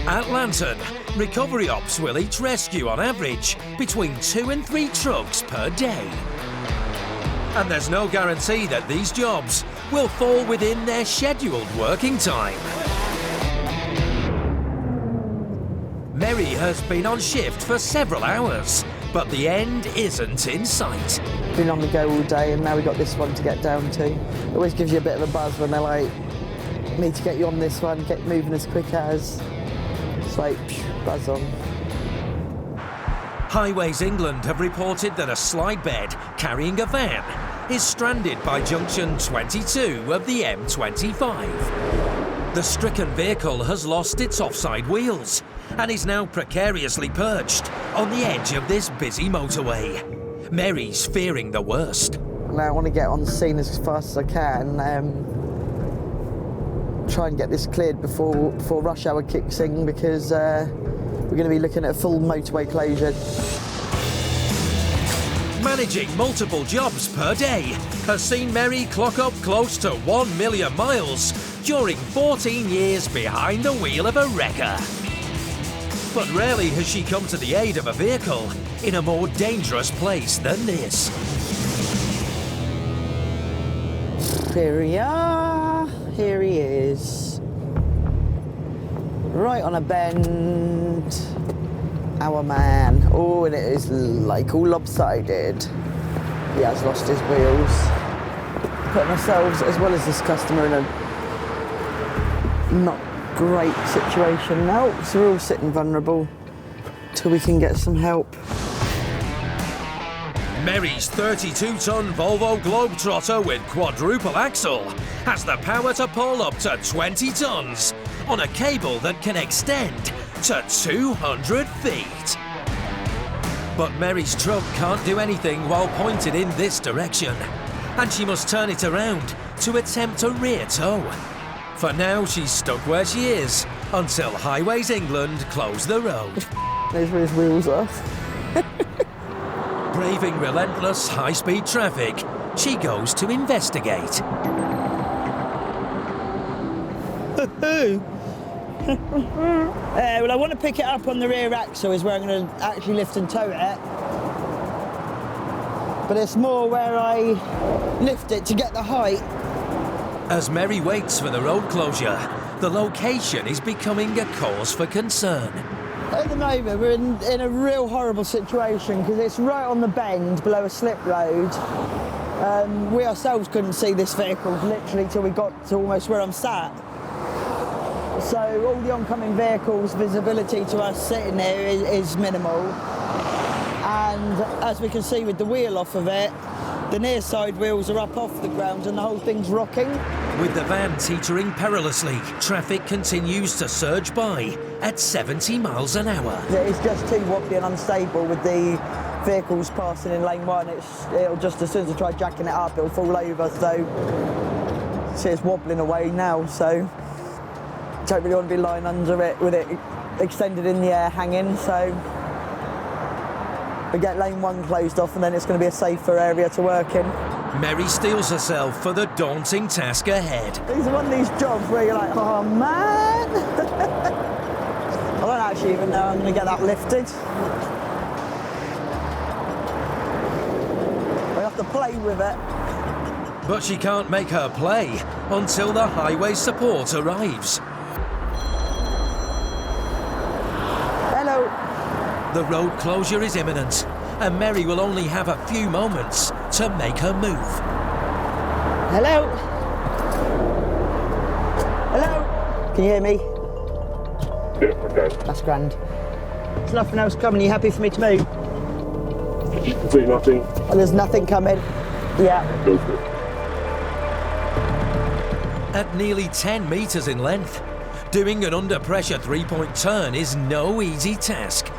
At Lantern, recovery ops will each rescue on average between 2 and 3 trucks per day. And there's no guarantee that these jobs will fall within their scheduled working time. Mary has been on shift for several hours, but the end isn't in sight. Been on the go all day and now we've got this one to get down to. It always gives you a bit of a buzz when they're like, need to get you on this one, get moving as quick as. It's like, buzz on. Highways England have reported that a slide bed carrying a van is stranded by junction 22 of the M25. The stricken vehicle has lost its offside wheels and is now precariously perched on the edge of this busy motorway. Mary's fearing the worst. Now I want to get on the scene as fast as I can, try and get this cleared before rush hour kicks in, because we're going to be looking at a full motorway closure. Managing multiple jobs per day has seen Mary clock up close to 1 million miles during 14 years behind the wheel of a wrecker. But rarely has she come to the aid of a vehicle in a more dangerous place than this. Here we are, here he is. Right on a bend, our man. Oh, and it is like all lopsided. He has lost his wheels. Putting ourselves, as well as this customer, in a not great situation now, so we're all sitting vulnerable till we can get some help. Mary's 32-ton Volvo Globetrotter with quadruple axle has the power to pull up to 20 tons on a cable that can extend to 200 feet. But Mary's truck can't do anything while pointed in this direction, and she must turn it around to attempt a rear tow. For now, she's stuck where she is until Highways England close the road. Those were his wheels off. Braving relentless high-speed traffic, she goes to investigate. Well, I want to pick it up on the rear axle is where I'm going to actually lift and tow it. But it's more where I lift it to get the height. As Mary waits for the road closure, the location is becoming a cause for concern. At the moment, we're in a real horrible situation because it's right on the bend below a slip road. We ourselves couldn't see this vehicle literally till we got to almost where I'm sat. So all the oncoming vehicles' visibility to us sitting there is minimal. And as we can see with the wheel off of it, the near side wheels are up off the ground and the whole thing's rocking. With the van teetering perilously, traffic continues to surge by at 70 miles an hour. It's just too wobbly and unstable with the vehicles passing in lane one. It'll just, as soon as I try jacking it up, it'll fall over. So see, it's wobbling away now, so don't really want to be lying under it with it extended in the air hanging. So we get lane one closed off and then it's going to be a safer area to work in. Mary steels herself for the daunting task ahead. These are one of these jobs where you're like, oh man. I don't actually even know I'm going to get that lifted. I have to play with it. But she can't make her play until the highway support arrives. Hello. The road closure is imminent, and Mary will only have a few moments to make her move. Hello? Hello? Can you hear me? Yeah, okay. That's grand. There's nothing else coming. Are you happy for me to move? You can see nothing. Oh, there's nothing coming. Yeah. Go for it. At nearly 10 metres in length, doing an under-pressure three-point turn is no easy task.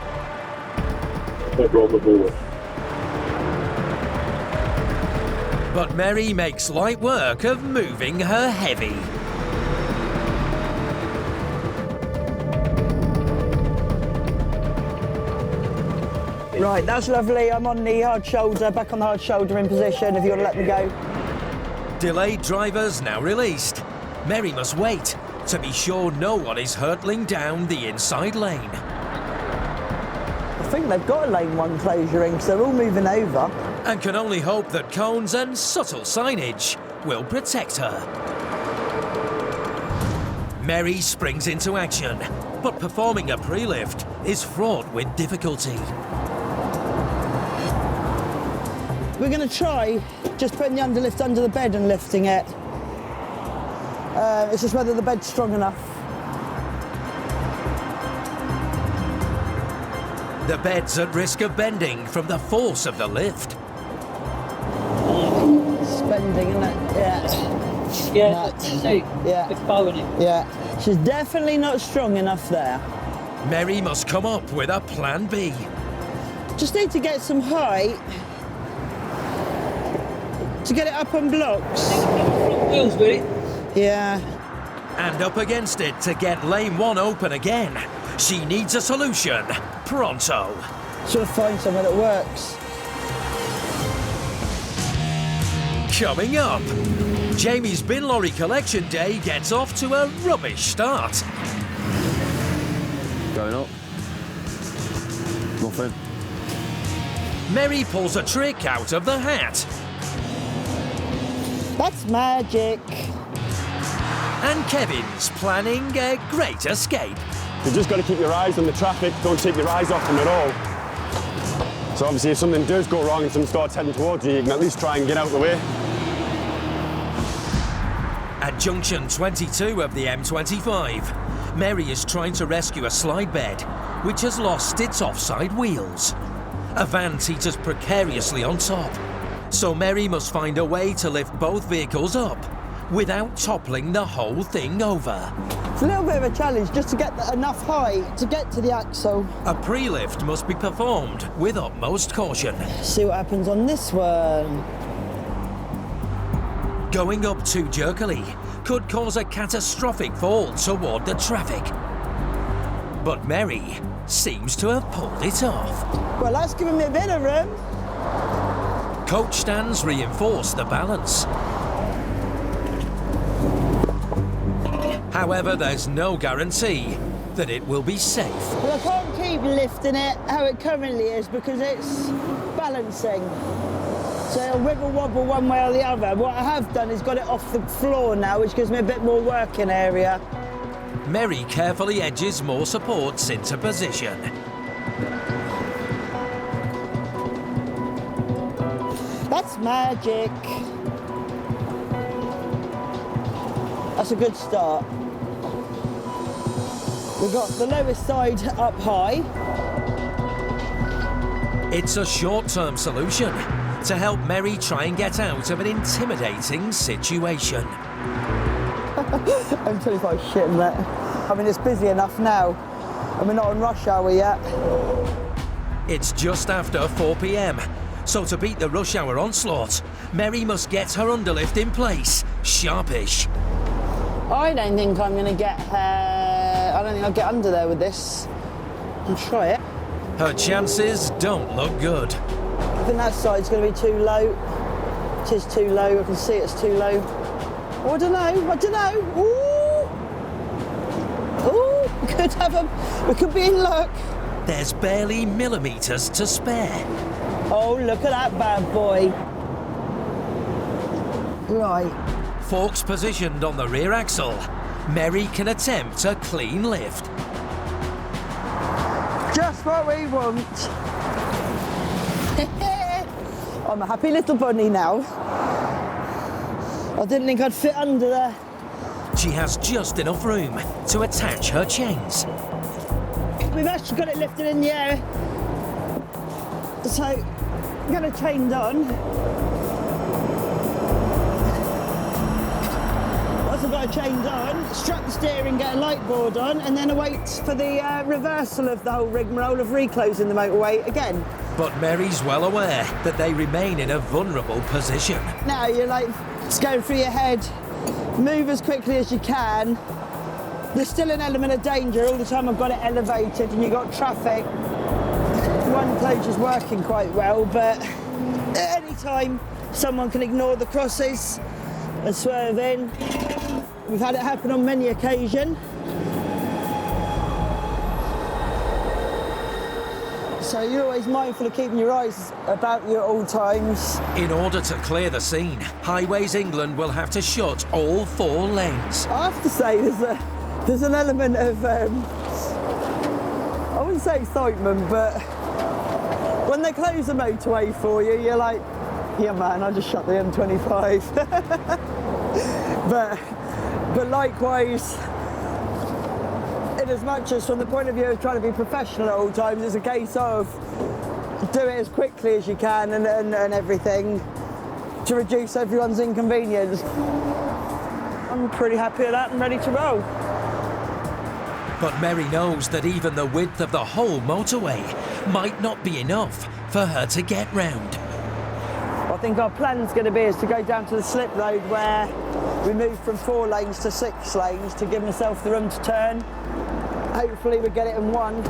Never on the board. But Mary makes light work of moving her heavy. Right, that's lovely. I'm on the hard shoulder, back on the hard shoulder in position if you want to let me go. Delayed drivers now released. Mary must wait to be sure no one is hurtling down the inside lane. I think they've got a lane 1 closure in because they're all moving over. And can only hope that cones and subtle signage will protect her. Mary springs into action, but performing a pre-lift is fraught with difficulty. We're going to try just putting the underlift under the bed and lifting it. It's just whether the bed's strong enough. The bed's at risk of bending from the force of the lift. It's bending, isn't it? Yeah. Yeah, see, Yeah. it's bowing it. Yeah. She's definitely not strong enough there. Mary must come up with a plan B. Just need to get some height to get it up on blocks. Wheels with it. Yeah. And up against it to get lane 1 open again. She needs a solution pronto. Sort of find somewhere that works. Coming up, Jamie's bin lorry collection day gets off to a rubbish start. Going up. Nothing. Mary pulls a trick out of the hat. That's magic. And Kevin's planning a great escape. You've just got to keep your eyes on the traffic, don't take your eyes off them at all. So obviously if something does go wrong and someone starts heading towards you, you can at least try and get out of the way. At junction 22 of the M25, Mary is trying to rescue a slide bed, which has lost its offside wheels. A van teeters precariously on top, so Mary must find a way to lift both vehicles up without toppling the whole thing over. It's a little bit of a challenge just to get enough height to get to the axle. A pre-lift must be performed with utmost caution. See what happens on this one. Going up too jerkily could cause a catastrophic fall toward the traffic. But Mary seems to have pulled it off. Well, that's given me a bit of room. Coach stands reinforce the balance. However, there's no guarantee that it will be safe. Well, I can't keep lifting it how it currently is because it's balancing. So it'll wiggle wobble one way or the other. What I have done is got it off the floor now, which gives me a bit more working area. Mary carefully edges more supports into position. That's magic. That's a good start. We've got the lowest side up high. It's a short-term solution to help Mary try and get out of an intimidating situation. I'm 25 shitting that. I mean, it's busy enough now, and we're not on rush hour yet. It's just after 4 p.m, so to beat the rush hour onslaught, Mary must get her underlift in place, sharpish. I don't think I'm going to get, I don't think I'll get under there with this. I'll try it. Her chances don't look good. I think that side's going to be too low. It is too low, I can see it's too low. Oh, I don't know. Ooh, we could be in luck. There's barely millimetres to spare. Oh, look at that bad boy. Right. Forks positioned on the rear axle, Mary can attempt a clean lift. Just what we want. I'm a happy little bunny now. I didn't think I'd fit under there. She has just enough room to attach her chains. We've actually got it lifted in the air. So, I'm going to chain on. Once I've got it chained on, strap the steering, get a light board on, and then await for the reversal of the whole rigmarole of reclosing the motorway again. But Mary's well aware that they remain in a vulnerable position. Now you're like, it's going through your head, move as quickly as you can. There's still an element of danger all the time I've got it elevated and you've got traffic. One closure's working quite well, but at any time someone can ignore the crosses and swerve in. We've had it happen on many occasions. So you're always mindful of keeping your eyes about you at all times. In order to clear the scene, Highways England will have to shut all 4 lanes. I have to say there's an element of, I wouldn't say excitement, but when they close the motorway for you, you're like, yeah man, I just shut the M25. but likewise, in as much as from the point of view of trying to be professional at all times, it's a case of do it as quickly as you can and everything to reduce everyone's inconvenience. I'm pretty happy with that and ready to roll. But Mary knows that even the width of the whole motorway might not be enough for her to get round. I think our plan's going to be is to go down to the slip road where we move from 4 lanes to 6 lanes to give myself the room to turn. Hopefully we get it in 1.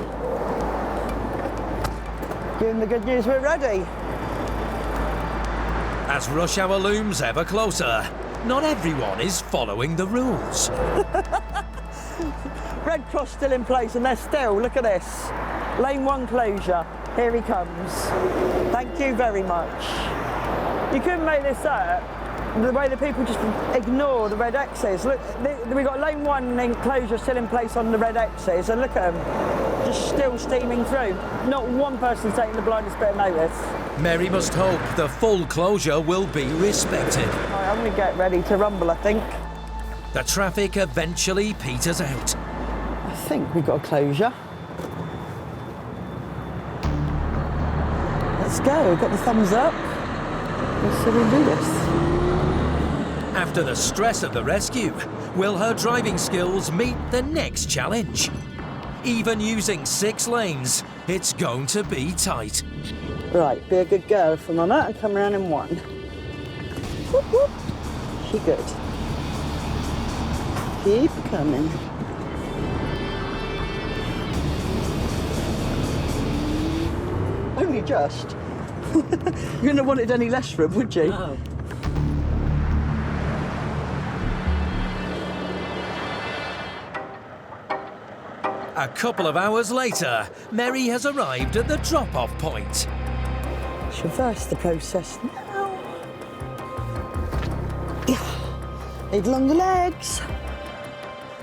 Give them the good news, we're ready. As rush hour looms ever closer, not everyone is following the rules. Red cross still in place and they're still, look at this. Lane 1 closure, here he comes. Thank you very much. You couldn't make this up. The way that people just ignore the red X's. Look, we've got lane 1 enclosure still in place on the red X's, and look at them, just still steaming through. Not one person taking the blindest bit of notice. Mary must hope the full closure will be respected. Right, I'm going to get ready to rumble, I think. The traffic eventually peters out. I think we've got a closure. Let's go, we've got the thumbs up. Let's see if we can do this. After the stress of the rescue, will her driving skills meet the next challenge? Even using 6 lanes, it's going to be tight. Right, be a good girl for Mama and come round in 1. Whoop, whoop. She good. Keep coming. Only just. You wouldn't have wanted any less room, would you? No. A couple of hours later, Mary has arrived at the drop-off point. Let's reverse the process now. Yeah. Need longer legs.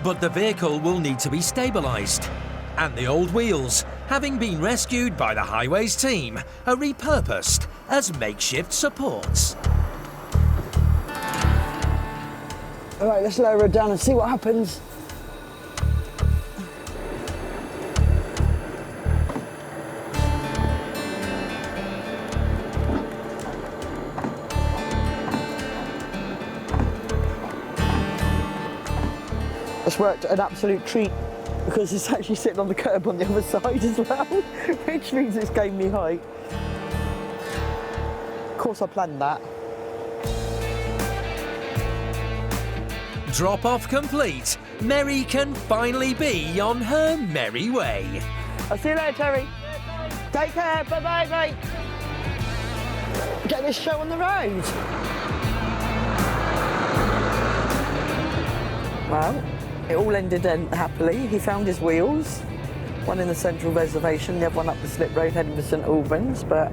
But the vehicle will need to be stabilised. And the old wheels, having been rescued by the Highways team, are repurposed as makeshift supports. All right, let's lower her down and see what happens. It's worked an absolute treat because it's actually sitting on the curb on the other side as well, which means it's gained me height. Of course I planned that. Drop-off complete, Mary can finally be on her merry way. I'll see you later, Terry. Take care, bye-bye, mate. Get this show on the road. Well, it all ended happily. He found his wheels, one in the central reservation, the other one up the slip road heading to St Albans, but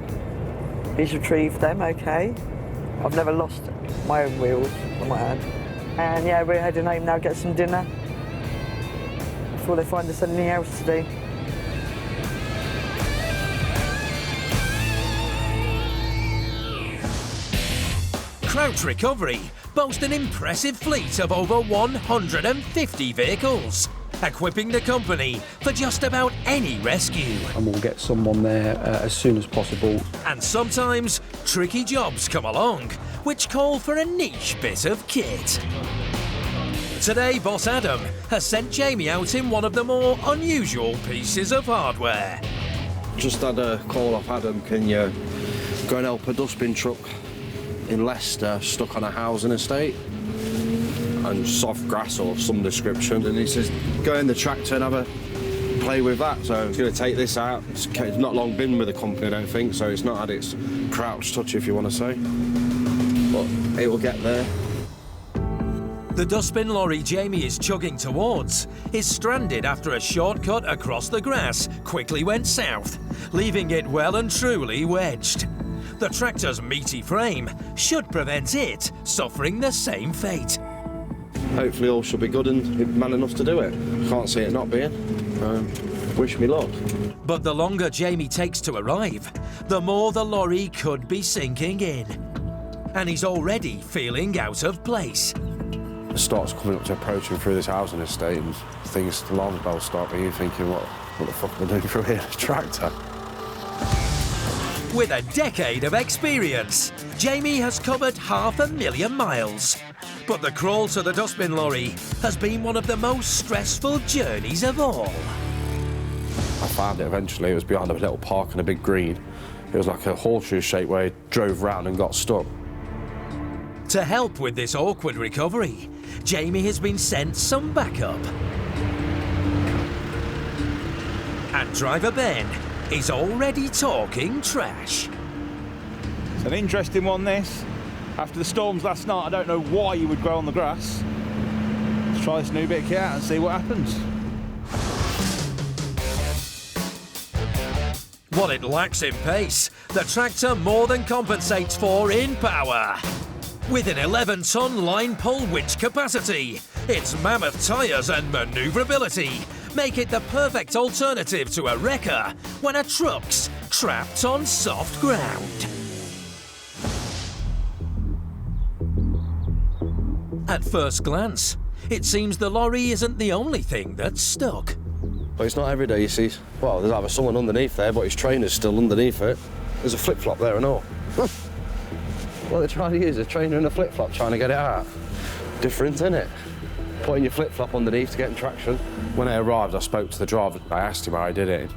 he's retrieved them, okay. I've never lost my own wheels, I might add. And yeah, we're heading home now, get some dinner before they find us anything else to do. Crouch Recovery boast an impressive fleet of over 150 vehicles, equipping the company for just about any rescue. And we'll get someone there as soon as possible. And sometimes tricky jobs come along, which call for a niche bit of kit. Today, Boss Adam has sent Jamie out in one of the more unusual pieces of hardware. Just had a call off Adam, can you go and help a dustbin truck in Leicester stuck on a housing estate and soft grass or some description, and he says go in the tractor and have a play with that. So I'm going to take this out. It's not long been with the company, I don't think, so it's not had its crouch touch, if you want to say, but it will get there. The dustbin lorry Jamie is chugging towards is stranded after a shortcut across the grass quickly went south, leaving it well and truly wedged. The tractor's meaty frame should prevent it suffering the same fate. Hopefully all should be good and man enough to do it. Can't see it not being. Wish me luck. But the longer Jamie takes to arrive, the more the lorry could be sinking in. And he's already feeling out of place. It starts coming up to approaching through this housing estate and things, the alarm bells start ringing, thinking, what the fuck am I doing through here? A tractor. With a decade of experience, Jamie has covered 500,000 miles. But the crawl to the dustbin lorry has been one of the most stressful journeys of all. I found it eventually. It was behind a little park and a big green. It was like a horseshoe shape where he drove round and got stuck. To help with this awkward recovery, Jamie has been sent some backup. And driver Ben is already talking trash. It's an interesting one, this. After the storms last night, I don't know why you would grow on the grass. Let's try this new bit of kit out and see what happens. What it lacks in pace, the tractor more than compensates for in power. With an 11-ton line pull winch capacity, its mammoth tyres and manoeuvrability make it the perfect alternative to a wrecker when a truck's trapped on soft ground. At first glance, it seems the lorry isn't the only thing that's stuck. But it's not every day you see, well, there's either someone underneath there, but his trainer's still underneath it. There's a flip-flop there and all. What they're trying to use, a trainer and a flip-flop, trying to get it out. Different, isn't it? Putting your flip-flop underneath to get traction. When I arrived, I spoke to the driver. I asked him how he did it.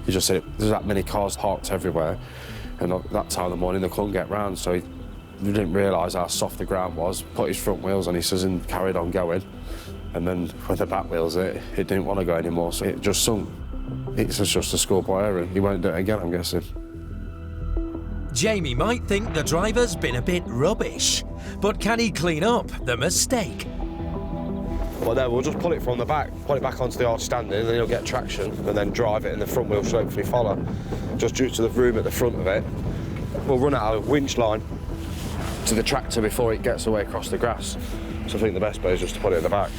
He just said there's that many cars parked everywhere, and at that time of the morning they couldn't get round, so he didn't realise how soft the ground was, put his front wheels on, he says, and carried on going. And then when the back wheels it didn't want to go anymore, so it just sunk. It's just a schoolboy error. He won't do it again, I'm guessing. Jamie might think the driver's been a bit rubbish, but can he clean up the mistake? Well, then we'll just pull it from the back, pull it back onto the arch standing, and then you'll get traction, and then drive it, and the front wheel should hopefully follow. Just due to the room at the front of it, we'll run out a winch line to the tractor before it gets away across the grass. So I think the best way is just to put it in the back.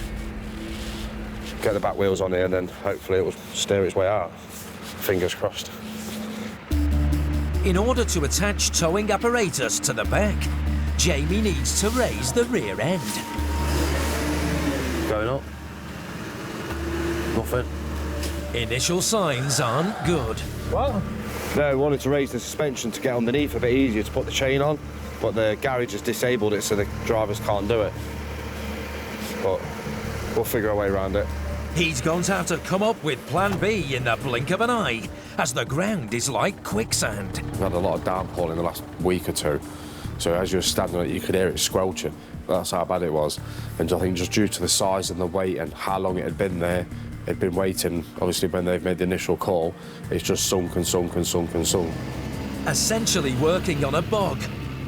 Get the back wheels on here, and then hopefully it will steer its way out. Fingers crossed. In order to attach towing apparatus to the back, Jamie needs to raise the rear end. Going up. Nothing. Initial signs aren't good. What? No, we wanted to raise the suspension to get underneath a bit easier to put the chain on, but the garage has disabled it so the drivers can't do it. But we'll figure a way around it. He's going to have to come up with plan B in the blink of an eye, as the ground is like quicksand. We've had a lot of downpour in the last week or two, so as you were standing on it, you could hear it squelching. That's how bad it was. And I think just due to the size and the weight and how long it had been there, it'd been waiting, obviously when they've made the initial call, it's just sunk and sunk and sunk and sunk. Essentially working on a bog,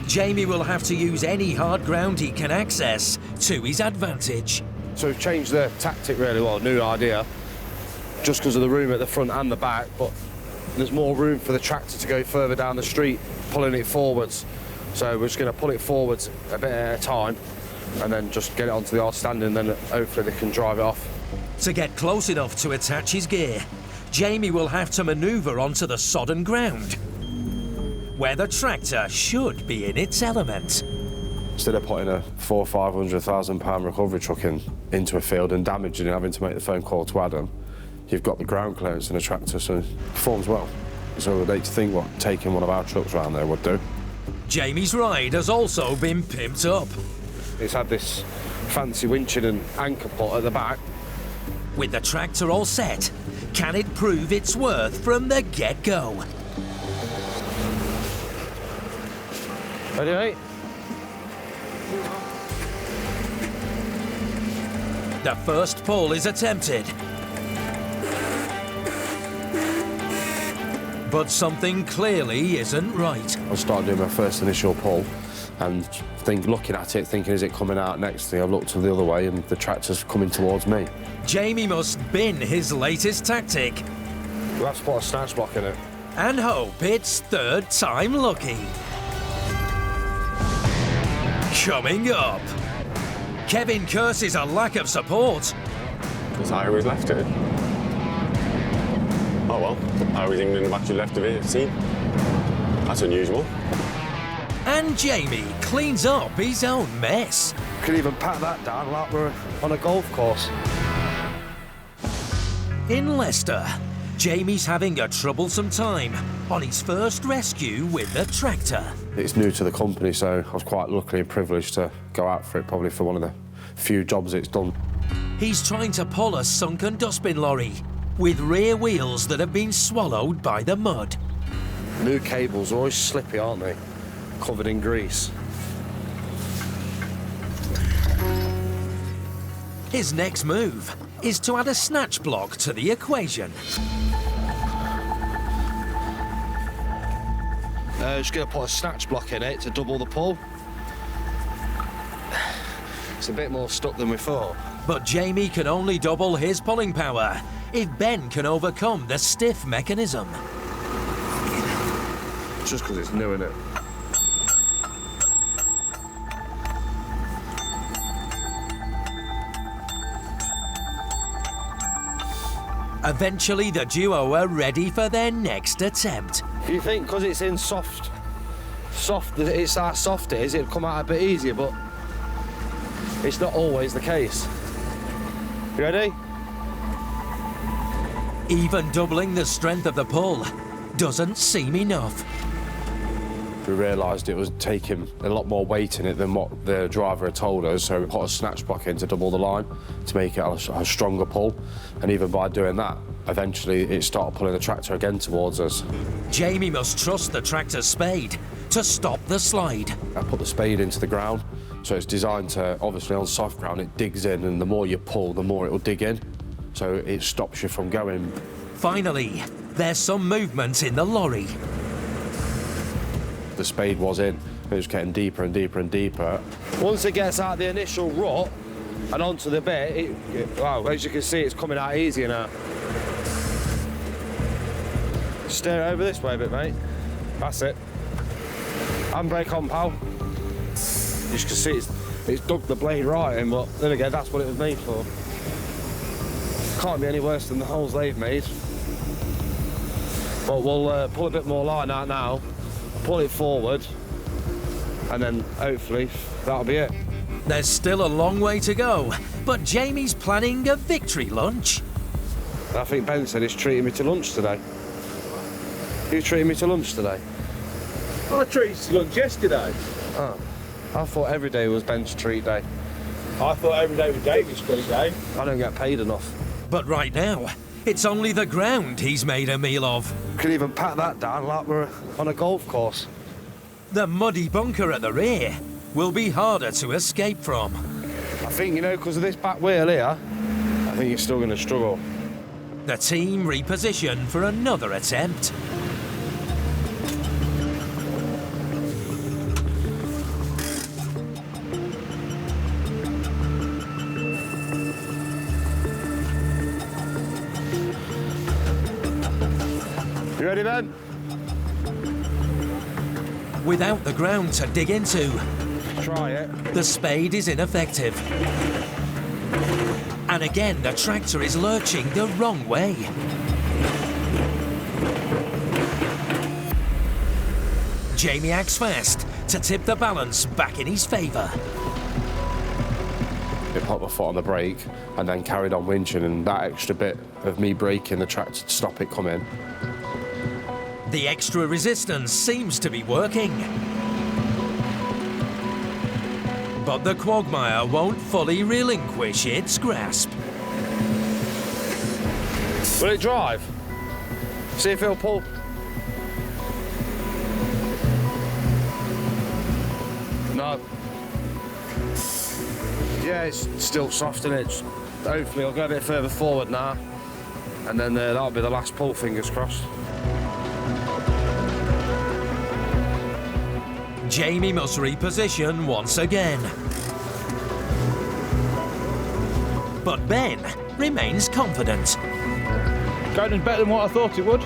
Jamie will have to use any hard ground he can access to his advantage. So we've changed the tactic really, well, new idea, just because of the room at the front and the back, but there's more room for the tractor to go further down the street, pulling it forwards. So we're just going to pull it forwards a bit at a time and then just get it onto the arch standing, and then hopefully they can drive it off. To get close enough to attach his gear, Jamie will have to manoeuvre onto the sodden ground, where the tractor should be in its element. Instead of putting a £400,000 or £500,000 recovery truck into a field and damaging and having to make the phone call to Adam, you've got the ground clearance in a tractor, so it performs well. So I'd hate to think what taking one of our trucks around there would do. Jamie's ride has also been pimped up. It's had this fancy winching and anchor pot at the back. With the tractor all set, can it prove its worth from the get-go? Ready, mate? The first pull is attempted. But something clearly isn't right. I started doing my first initial pull, And looking at it, thinking, is it coming out next thing? I've looked to the other way and the tractor's coming towards me. Jamie must bin his latest tactic We'll have to put a snatch block in it. and hope it's third time lucky. Coming up, Kevin curses a lack of support. That's how he's left it. Oh well, how he's England have actually left of it, see? That's unusual. And Jamie cleans up his own mess. Could even pat that down like we're on a golf course. In Leicester, Jamie's having a troublesome time on his first rescue with the tractor. It's new to the company, so I was quite lucky and privileged to go out for it, probably for one of the few jobs it's done. He's trying to pull a sunken dustbin lorry with rear wheels that have been swallowed by the mud. New cables are always slippy, aren't they? Covered in grease. His next move is to add a snatch block to the equation. Just going to put a snatch block in it to double the pull. It's a bit more stuck than we thought. But Jamie can only double his pulling power if Ben can overcome the stiff mechanism. Just because it's new, innit? Eventually, the duo are ready for their next attempt. Do you think because it's in soft, it's that soft it is, it'll come out a bit easier, but it's not always the case. You ready? Even doubling the strength of the pull doesn't seem enough. We realised it was taking a lot more weight in it than what the driver had told us, so we put a snatch block in to double the line to make it a stronger pull. And even by doing that, eventually it started pulling the tractor again towards us. Jamie must trust the tractor's spade to stop the slide. I put the spade into the ground, so it's designed to, obviously on soft ground, it digs in, and the more you pull, the more it will dig in. So it stops you from going. Finally, there's some movement in the lorry. The spade was in, it was getting deeper and deeper and deeper. Once it gets out the initial rut and onto the bit, wow, as you can see, it's coming out easier now. Steer it over this way a bit, mate. That's it. Handbrake on, pal. You can see it's dug the blade right in, but then again, that's what it was made for. Can't be any worse than the holes they've made. But we'll pull a bit more line out now, pull it forward, and then hopefully that'll be it. There's still a long way to go, but Jamie's planning a victory lunch. I think Ben said he's treating me to lunch today. You treating me to lunch today? I treated you to lunch yesterday. Oh, I thought every day was Ben's treat day. I thought every day was David's treat day. I don't get paid enough. But right now, it's only the ground he's made a meal of. Could even pat that down like we're on a golf course. The muddy bunker at the rear will be harder to escape from. I think, you know, because of this back wheel here, I think you're still going to struggle. The team reposition for another attempt. You ready, Ben? Without the ground to dig into, Try it. the spade is ineffective. And again, the tractor is lurching the wrong way. Jamie acts fast to tip the balance back in his favour. It put my foot on the brake and then carried on winching, and that extra bit of me braking the tractor to stop it coming. The extra resistance seems to be working. But the quagmire won't fully relinquish its grasp. Will it drive? See if it'll pull. No. Yeah, it's still soft in it. Hopefully I'll go a bit further forward now, and then that'll be the last pull, fingers crossed. Jamie must reposition once again. But Ben remains confident. Going better than what I thought it would.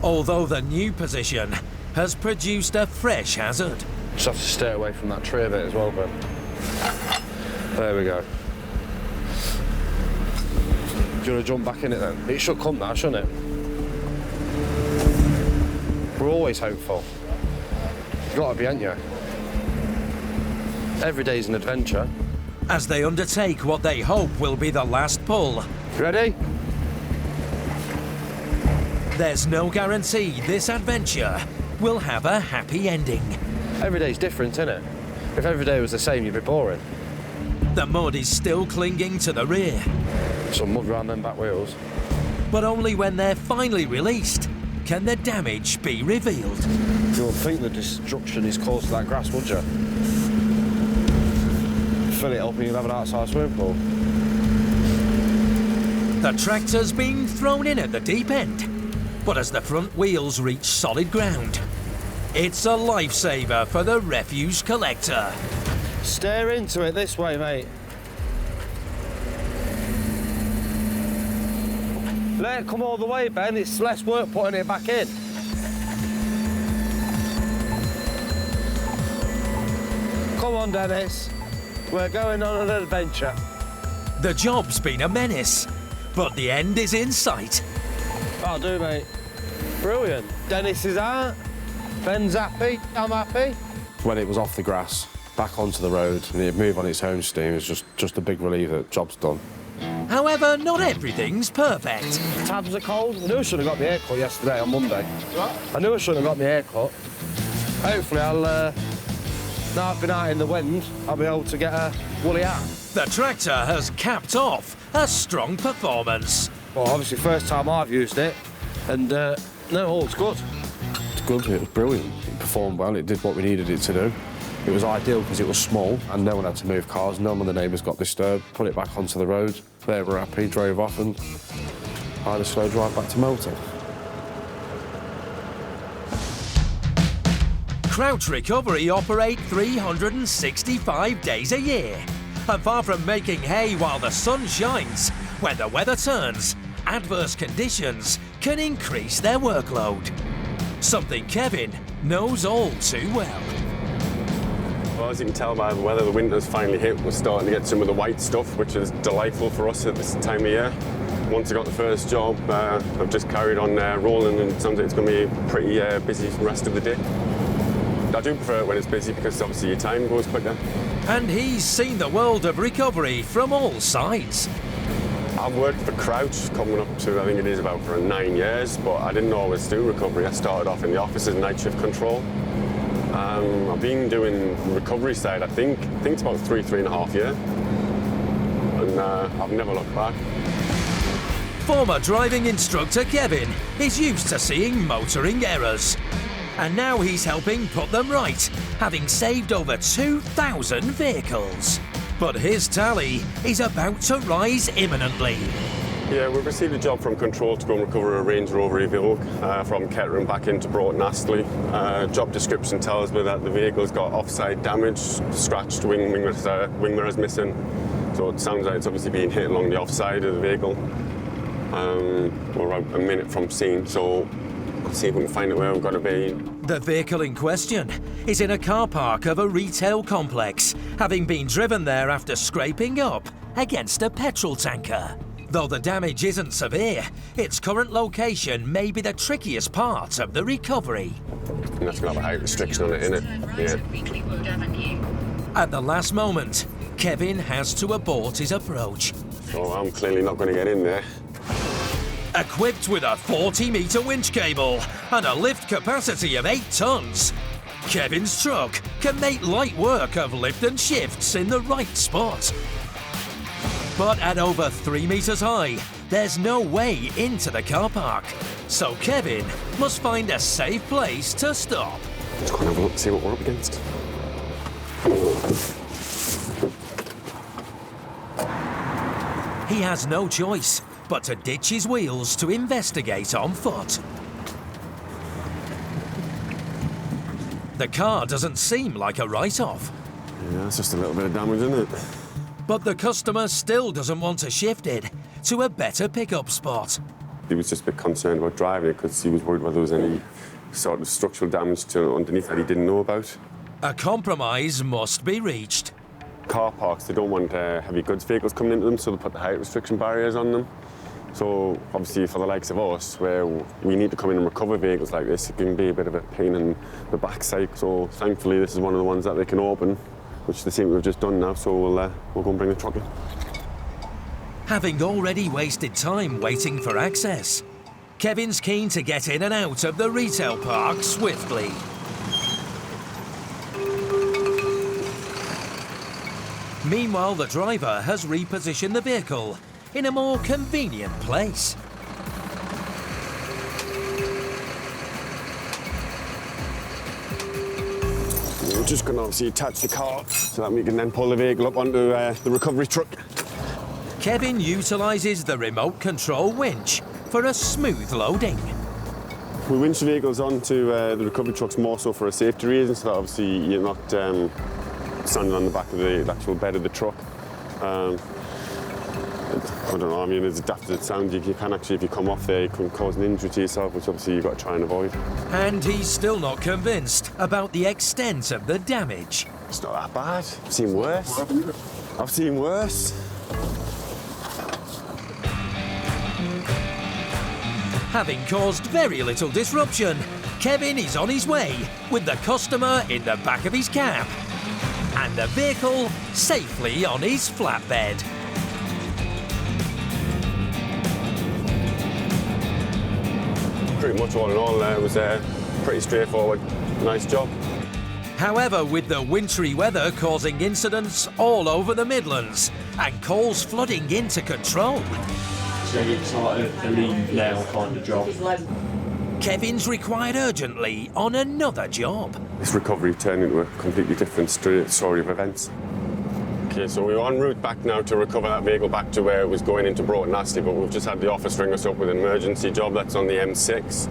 Although the new position has produced a fresh hazard. Just have to stay away from that tree a bit as well, Ben. There we go. Do you want to jump back in it then? It should come now, shouldn't it? We're always hopeful. You've got to be, ain't you? Every day's an adventure. As they undertake what they hope will be the last pull. You ready? There's no guarantee this adventure will have a happy ending. Every day's different, isn't it? If every day was the same, you'd be boring. The mud is still clinging to the rear, Some mud around them back wheels. but only when they're finally released can the damage be revealed. You would think the destruction is caused to that grass, would you? Fill it up and you'll have an outside swimming pool. The tractor's been thrown in at the deep end, but as the front wheels reach solid ground, it's a lifesaver for the refuse collector. Steer into it this way, mate. Let it come all the way, Ben. It's less work putting it back in. Come on, Dennis. We're going on an adventure. The job's been a menace, but the end is in sight. That'll do, mate. Brilliant. Dennis is out. Ben's happy. I'm happy. When it was off the grass, back onto the road, and it'd move on its own steam, it was just a big relief that job's done. However, not everything's perfect. Tabs are cold. I knew I should have got my hair cut yesterday on Monday. What? I knew I should have got my hair cut. Hopefully I'll, now I've been out in the wind, I'll be able to get a woolly hat. The tractor has capped off a strong performance. Well, obviously first time I've used it, and no, all it's good. It's good, it was brilliant. It performed well, it did what we needed it to do. It was ideal because it was small and no one had to move cars, none of the neighbours got disturbed, put it back onto the road, they were happy, drove off and I had a slow drive back to Melton. Crouch Recovery operate 365 days a year. And far from making hay while the sun shines, when the weather turns, adverse conditions can increase their workload. Something Kevin knows all too well. Well, as you can tell by the weather, the winter's finally hit. We're starting to get some of the white stuff, which is delightful for us at this time of year. Once I got the first job, I've just carried on rolling, and it sounds like it's going to be a pretty busy rest of the day. I do prefer it when it's busy because obviously your time goes quicker. And he's seen the world of recovery from all sides. I've worked for Crouch coming up to, I think it is about for 9 years, but I didn't always do recovery. I started off in the office as night shift control. I've been doing recovery side, I think it's about 3.5 years. And I've never looked back. Former driving instructor Kevin is used to seeing motoring errors. And now he's helping put them right, having saved over 2,000 vehicles. But his tally is about to rise imminently. Yeah, we've received a job from Control to go and recover a Range Rover Evoque from Kettering back into Broughton Astley. Job description tells me that the vehicle's got offside damage, scratched wing mirrors missing. So it sounds like it's obviously being hit along the offside of the vehicle. We're about a minute from scene, so let's see if we can find out where we've got to be. The vehicle in question is in a car park of a retail complex, having been driven there after scraping up against a petrol tanker. Though the damage isn't severe, its current location may be the trickiest part of the recovery. And that's going to have a height restriction on it, innit? Yeah. At the last moment, Kevin has to abort his approach. So I'm clearly not going to get in there. Equipped with a 40-metre winch cable and a lift capacity of 8 tonnes, Kevin's truck can make light work of lift and shifts in the right spot. But at over 3 metres high, there's no way into the car park, so Kevin must find a safe place to stop. Let's go and have a look, see what we're up against. He has no choice but to ditch his wheels to investigate on foot. The car doesn't seem like a write-off. Yeah, it's just a little bit of damage, isn't it? But the customer still doesn't want to shift it to a better pickup spot. He was just a bit concerned about driving it because he was worried whether there was any sort of structural damage to underneath that he didn't know about. A compromise must be reached. Car parks, they don't want heavy goods vehicles coming into them, so they put the height restriction barriers on them. So obviously for the likes of us, where we need to come in and recover vehicles like this, it can be a bit of a pain in the backside. So thankfully this is one of the ones that they can open, which they seem to have just done now, so we'll go and bring the truck in. Having already wasted time waiting for access, Kevin's keen to get in and out of the retail park swiftly. Meanwhile, the driver has repositioned the vehicle in a more convenient place. We're just going to obviously attach the car so that we can then pull the vehicle up onto the recovery truck. Kevin utilises the remote control winch for a smooth loading. We winch the vehicles onto the recovery trucks more so for a safety reason, so that obviously you're not standing on the back of the actual bed of the truck. I don't know, I mean, as daft as it sounds, you can actually, if you come off there, you can cause an injury to yourself, which obviously you've got to try and avoid. And he's still not convinced about the extent of the damage. It's not that bad. I've seen worse. I've seen worse. Having caused very little disruption, Kevin is on his way with the customer in the back of his cab and the vehicle safely on his flatbed. Pretty much all in all, it was pretty straightforward. Nice job. However, with the wintry weather causing incidents all over the Midlands and coals flooding into control, so you're excited to leave now kind of job? Kevin's required urgently on another job. This recovery turned into a completely different story of events. Okay, so we're en route back now to recover that vehicle back to where it was going into Broughton Astley, but we've just had the office ring us up with an emergency job that's on the M6.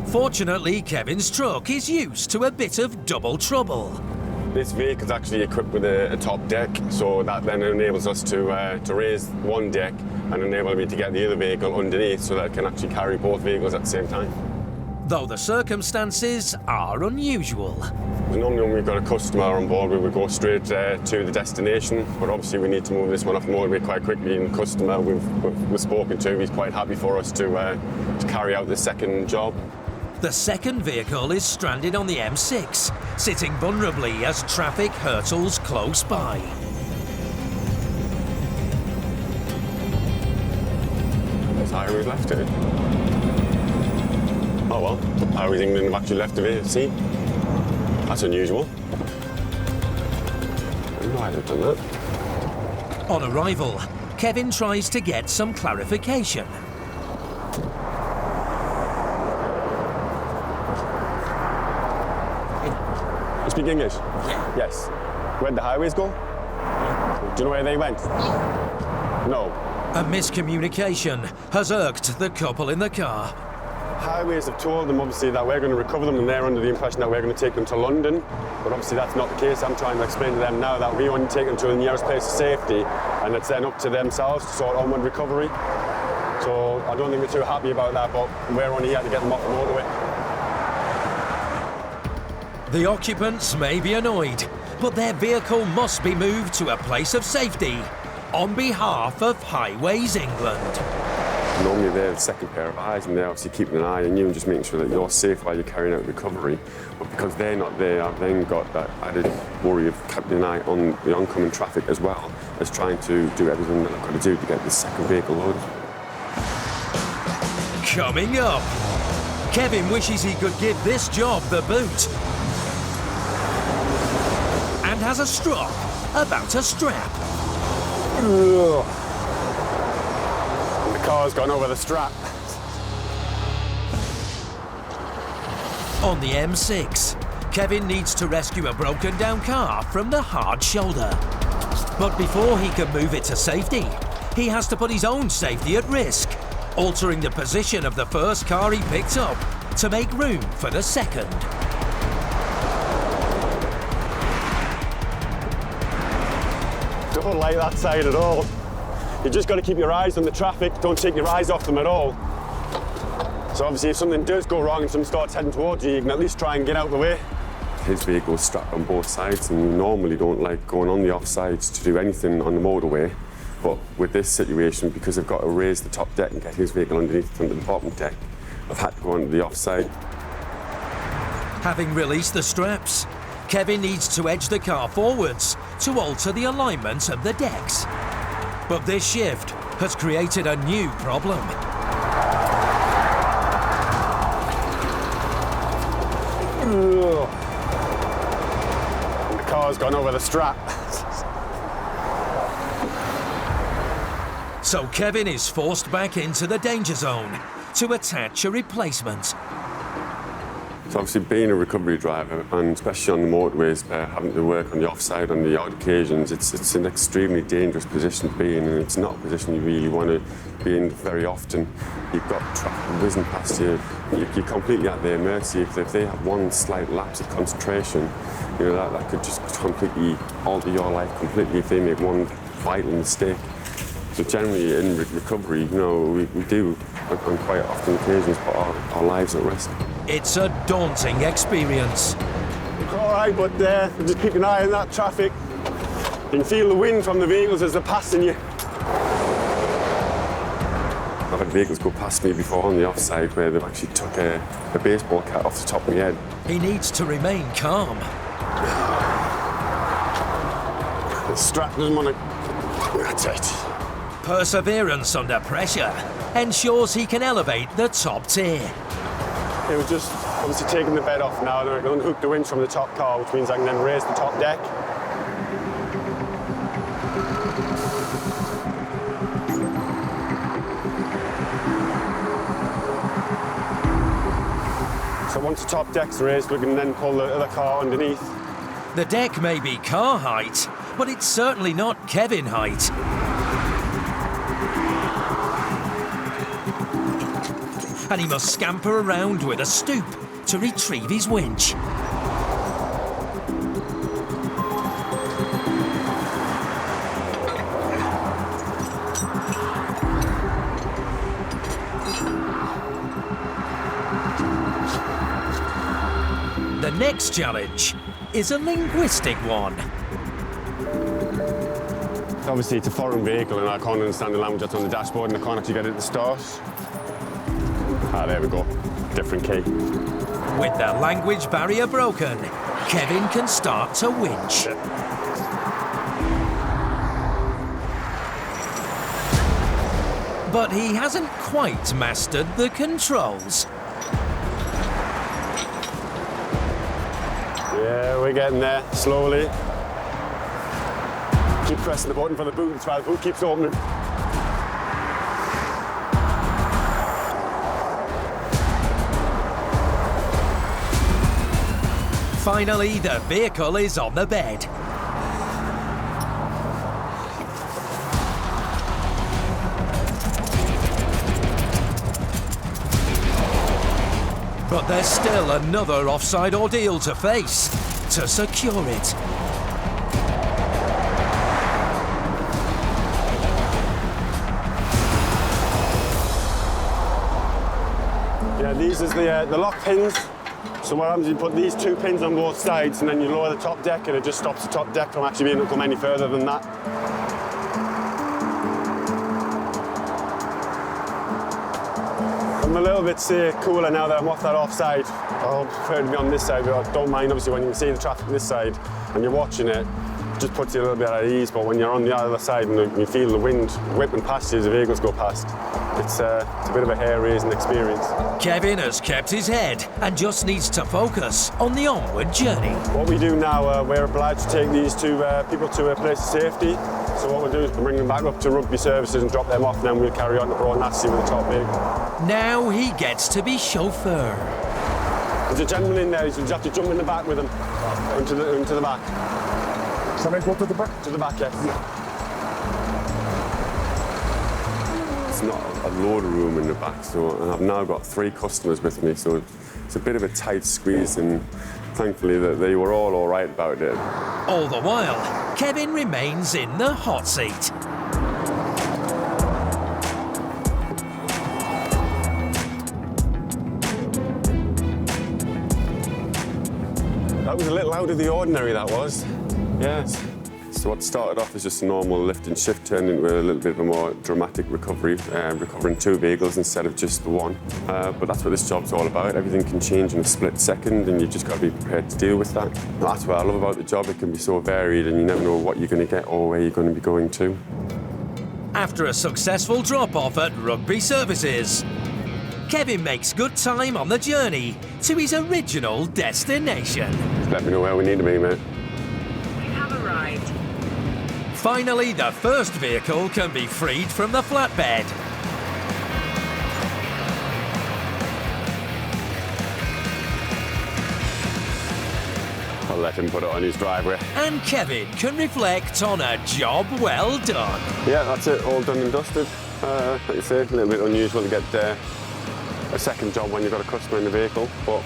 Fortunately, Kevin's truck is used to a bit of double trouble. This vehicle is actually equipped with a top deck, so that then enables us to raise one deck and enable me to get the other vehicle underneath so that it can actually carry both vehicles at the same time. Though the circumstances are unusual. Normally when we've got a customer on board, we would go straight to the destination, but obviously we need to move this one off the motorway quite quickly, and the customer we've spoken to, he's quite happy for us to carry out the second job. The second vehicle is stranded on the M6, sitting vulnerably as traffic hurtles close by. There's highways left it. Oh well, Highways England have actually left the scene. That's unusual. I don't know why they've done that. On arrival, Kevin tries to get some clarification. You speak English? Yeah. Yes. Where'd the highways go? Do you know where they went? No. A miscommunication has irked the couple in the car. Highways have told them, obviously, that we're going to recover them, and they're under the impression that we're going to take them to London. But obviously that's not the case. I'm trying to explain to them now that we want to take them to the nearest place of safety, and it's then up to themselves to sort onward recovery. So I don't think they're too happy about that, but we're only here to get them off the motorway. The occupants may be annoyed, but their vehicle must be moved to a place of safety on behalf of Highways England. Normally they're the second pair of eyes, and they're obviously keeping an eye on you and just making sure that you're safe while you're carrying out recovery. But because they're not there, I've then got that added worry of keeping an eye on the oncoming traffic as well as trying to do everything that I've got to do to get this second vehicle loaded. Coming up, Kevin wishes he could give this job the boot. And has a strop about to strap. Ugh. The car's gone over the strap. On the M6, Kevin needs to rescue a broken down car from the hard shoulder. But before he can move it to safety, he has to put his own safety at risk, altering the position of the first car he picked up to make room for the second. don't like that side at all. You just got to keep your eyes on the traffic, don't take your eyes off them at all. So obviously if something does go wrong and someone starts heading towards you, you can at least try and get out of the way. His vehicle's strapped on both sides, and we normally don't like going on the offsides to do anything on the motorway. But with this situation, because they've got to raise the top deck and get his vehicle underneath onto the bottom deck, I've had to go onto the offside. Having released the straps, Kevin needs to edge the car forwards to alter the alignment of the decks. But this shift has created a new problem. Ugh. The car's gone over the strap. So Kevin is forced back into the danger zone to attach a replacement. So obviously being a recovery driver, and especially on the motorways, having to work on the offside on the odd occasions, it's an extremely dangerous position to be in, and it's not a position you really want to be in very often. You've got traffic whizzing past you, you're completely at their mercy. If they have one slight lapse of concentration, you know, that could just completely alter your life completely if they make one vital mistake. So generally in recovery, you know, we do on quite often occasions put our lives at risk. It's a daunting experience. You're all right, but just keep an eye on that traffic. You can feel the wind from the vehicles as they're passing you. I've had vehicles go past me before on the offside where they've actually took a baseball cap off the top of my head. He needs to remain calm. The strap doesn't want to... That's it. Perseverance under pressure ensures he can elevate the top tier. It was just obviously taking the bed off now, and I can unhook the winch from the top car, which means I can then raise the top deck. So once the top deck's raised, we can then pull the other car underneath. The deck may be car height, but it's certainly not Kevin height. And he must scamper around with a stoop to retrieve his winch. The next challenge is a linguistic one. Obviously, it's a foreign vehicle and I can't understand the language that's on the dashboard and I can't actually get it to start. Ah, there we go. Different key. With the language barrier broken, Kevin can start to winch. But he hasn't quite mastered the controls. Yeah, we're getting there, slowly. Keep pressing the button for the boot as well. The boot keeps opening. Finally, the vehicle is on the bed. But there's still another offside ordeal to face to secure it. Yeah, these is the lock pins. So what happens is you put these two pins on both sides and then you lower the top deck and it just stops the top deck from actually being able to come any further than that. I'm a little bit cooler now that I'm off that offside. I prefer to be on this side, but I don't mind obviously when you can see the traffic on this side and you're watching it. It just puts you a little bit at ease, but when you're on the other side and you feel the wind whipping past you as the vehicles go past, it's a bit of a hair-raising experience. Kevin has kept his head and just needs to focus on the onward journey. What we do now, we're obliged to take these two people to a place of safety. So what we'll do is we'll bring them back up to rugby services and drop them off, and then we'll carry on to Broad Nasty with the top vehicle. Now he gets to be chauffeur. There's a gentleman in there, you just have to jump in the back with him, into the back. Can I go to the back? To the back, yes. It's not a load of room in the back, so I've now got 3 customers with me, so it's a bit of a tight squeeze, and thankfully that they were all right about it. All the while, Kevin remains in the hot seat. That was a little out of the ordinary, that was. Yes. So what started off as just a normal lift and shift turned into a little bit of a more dramatic recovery, recovering 2 vehicles instead of just the one. But that's what this job's all about. Everything can change in a split second and you just got to be prepared to deal with that. That's what I love about the job. It can be so varied and you never know what you're going to get or where you're going to be going to. After a successful drop-off at Rugby Services, Kevin makes good time on the journey to his original destination. Just let me know where we need to be, mate. We have arrived. Finally, the first vehicle can be freed from the flatbed. I'll let him put it on his driveway. And Kevin can reflect on a job well done. Yeah, that's it, all done and dusted. Like you say, a little bit unusual to get a second job when you've got a customer in the vehicle, but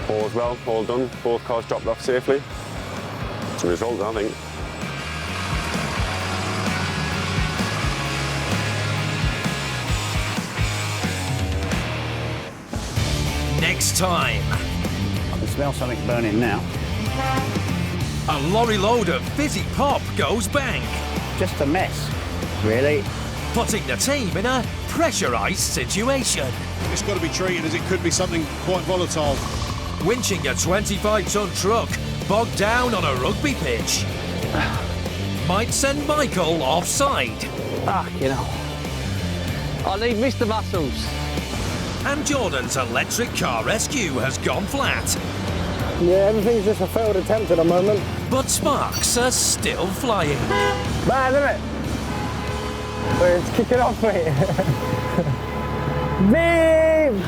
all's well, all done, both cars dropped off safely. It's a result, I think. Next time, I can smell something burning now. a lorry load of fizzy pop goes bang. Just a mess, really. Putting the team in a pressurised situation. It's got to be treated as it could be something quite volatile. Winching a 25-ton truck bogged down on a rugby pitch might send Michael offside. You know, I need Mr. Muscles. And Jordan's electric car rescue has gone flat. Yeah, everything's just a failed attempt at the moment. But sparks are still flying. Bad, isn't it? But it's kicking off, mate. Beam!